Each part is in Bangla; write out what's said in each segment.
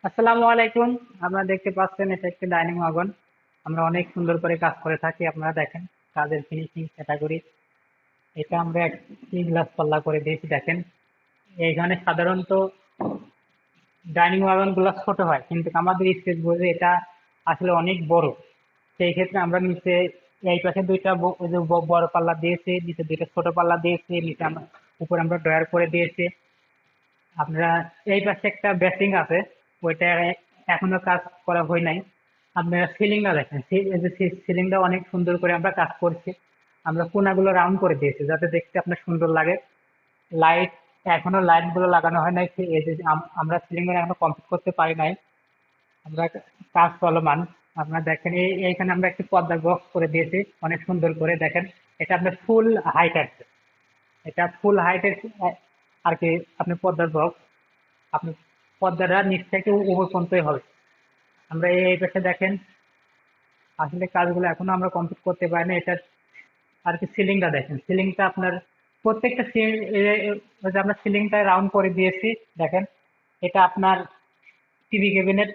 আসসালামু আলাইকুম। আপনারা দেখতে পাচ্ছেন এটা একটি ডাইনিং ওয়াগন। আমরা অনেক সুন্দর করে কাজ করে থাকি। আপনারা দেখেন কাজের ফিনিশিং ক্যাটাগরি। এটা আমরা একটি গ্লাস পাল্লা করে দিয়েছি দেখেন। এইখানে সাধারণত ডাইনিং ওয়াগন গুলো ছোট হয়, কিন্তু আমাদের স্পেস বুঝে এটা আসলে অনেক বড়। সেই ক্ষেত্রে আমরা নিচে এই পাশে দুইটা ওই যে বড় পাল্লা দিয়েছি, নিচে দুইটা ছোট পাল্লা দিয়েছি, নিচে আমরা উপরে আমরা ড্রয়ার করে দিয়েছি। আপনারা এই পাশে একটা বেসিং আছে, ওইটা এখনো কাজ করা হয় নাই। আপনারা সিলিংটা দেখেন, এই যে সিলিংটা অনেক সুন্দর করে আমরা কাজ করছি। আমরা কোনাগুলো রাউন্ড করে দিয়েছি যাতে দেখতে আপনার সুন্দর লাগে। লাইট, এখনো লাইট গুলো লাগানো হয় নাই। এই যে আমরা সিলিং এর এখনো কমপ্লিট করতে পারি নাই। আমরা কাজ চলমান। আপনারা দেখেন এইখানে আমরা একটি পর্দার বক্স করে দিয়েছি অনেক সুন্দর করে দেখেন। এটা আপনার ফুল হাইট আছে, এটা ফুল হাইটের আর কি আপনার পর্দার বক্স। আপনি পর্দাটা নিচ থেকে উপর পর্যন্তই হবে। আমরা এই পাশে দেখেন, আসলে কাজগুলো এখনো আমরা কমপ্লিট করতে পারি না। এটা আর কি সিলিংটা দেখেন, সিলিংটা আপনার প্রত্যেকটা আমরা সিলিংটা রাউন্ড করে দিয়েছি দেখেন। এটা আপনার টিভি ক্যাবিনেট,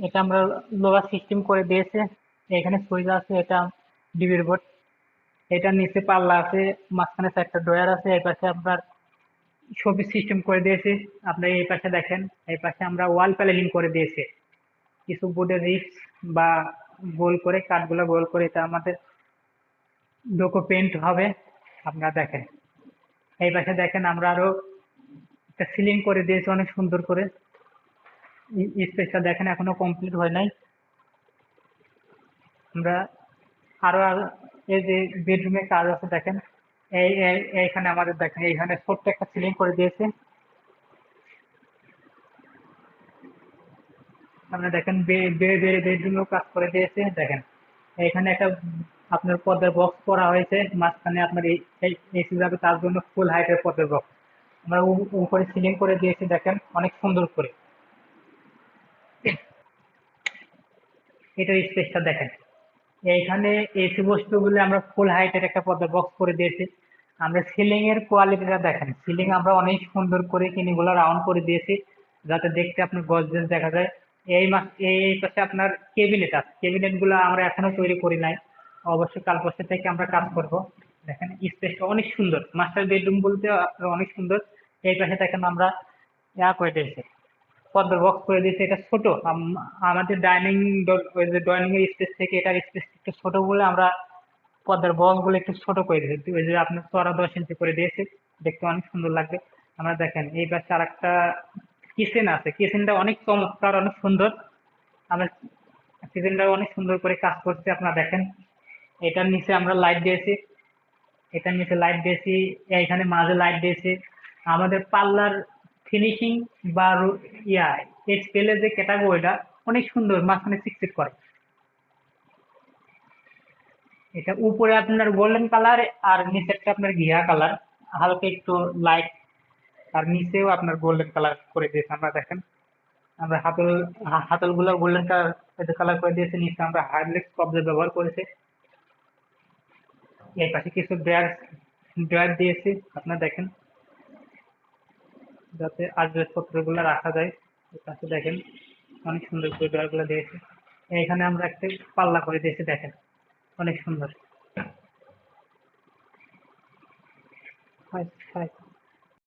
এটা আমরা লোহার সিস্টেম করে দিয়েছি। এখানে সুইচ আছে, এটা ডিবির বোর্ড। এটা নিচে পাল্লা আছে, মাঝখানে চারটা ড্রয়ার আছে। এই পাশে আপনার শোপিস সিস্টেম করে দিয়েছি। আপনি এই পাশে দেখেন, এই পাশে আমরা ওয়াল প্যানেলিং করে দিয়েছি। কিছু বোর্ডের রিপস বা গোল করে কাঠগুলো গোল করে এটা আমাদের ডোকো পেন্ট হবে। আপনারা দেখেন এই পাশে দেখেন, আমরা আরো একটা সিলিং করে দিয়েছি অনেক সুন্দর করে। স্পেসটা দেখেন এখনো কমপ্লিট হয় নাই। আমরা আরো এই যে বেডরুমে কাজ আছে দেখেন। এইখানে আমাদের দেখেন, এইখানে ছোট্ট একটা সিলিং করে দিয়েছে। আপনারা দেখেন বেডরুমেও কাজ করে দিয়েছে দেখেন। এখানে একটা আপনার পর্দার বক্স করা হয়েছে, মাঝখানে আপনার এসি যাবে, তার জন্য ফুল হাইটের পর্দার বক্স আমরা উপরে সিলিং করে দিয়েছি দেখেন অনেক সুন্দর করে। এটার স্পেসটা দেখেন। এইখানে এসি বস্তুগুলো আমরা ফুল হাইটের একটা পর্দার বক্স করে দিয়েছি। আমরা সিলিং এর কোয়ালিটিটা দেখেন, সিলিং আমরা অনেক সুন্দর করে কিনিগুলো রাউন্ড করে দিয়েছি যাতে দেখতে আপনার গর্জিয়াস দেখা যায়। এই পাশে আপনার কেবিনেট আছে, কেবিনেট গুলো আমরা এখনো তৈরি করি নাই, অবশ্যই কাল পরশু থেকে আমরা কাজ করব। দেখেন স্পেসটা অনেক সুন্দর, মাস্টার বেডরুম বলতে আপনার অনেক সুন্দর। এই পাশে দেখেন আমরা করে দিয়েছি, পর্দার বক্স করে দিয়েছি। এটা ছোট, আমাদের ডাইনিং, ওই যে ডাইনিং এর স্পেস থেকে এটার স্পেস একটু ছোট বলে আমরা পর্দার বক্স গুলো একটু ছোট করে দিয়েছি। ওই যে আপনার চড়া 10 ইঞ্চি করে দিয়েছি, দেখতে অনেক সুন্দর লাগবে। আমরা দেখেন এই পাশে আর একটা কিচেন আছে, কিচেনটা অনেক চমৎকার, অনেক সুন্দর। আমরা কিচেনটা অনেক সুন্দর করে কাজ করছি, আপনারা দেখেন। এটার নিচে আমরা লাইট দিয়েছি, এটার নিচে লাইট দিয়েছি, এইখানে মাঝে লাইট দিয়েছি। আমাদের পার্লার ফিনিশিং বা এই স্কেলের যে ক্যাটাগরিটা অনেক সুন্দর, মাঝখানে চিকচিক করে। এটা উপরে আপনার গোল্ডেন কালার, আর নিচেরটা আপনার ঘিয়া কালার, হালকা একটু লাইট। আর নিচেও আপনার গোল্ডেন কালার করে দিয়েছে। আমরা দেখেন, আমরা হাতল গুলো গোল্ডেন কালার কালার করে দিয়েছি। নিচে আমরা হাইড্রোলিক কবজা ব্যবহার করেছি। এই পাশে কিছু ড্রয়ার ড্রয়ার দিয়েছি, আপনারা দেখেন, যাতে আসবাবপত্র গুলো রাখা যায়। এই পাশে দেখেন অনেক সুন্দর করে ড্রয়ার গুলো দিয়েছি। এখানে আমরা একটা পাল্লা করে দিয়েছি দেখেন, অনেক সুন্দর।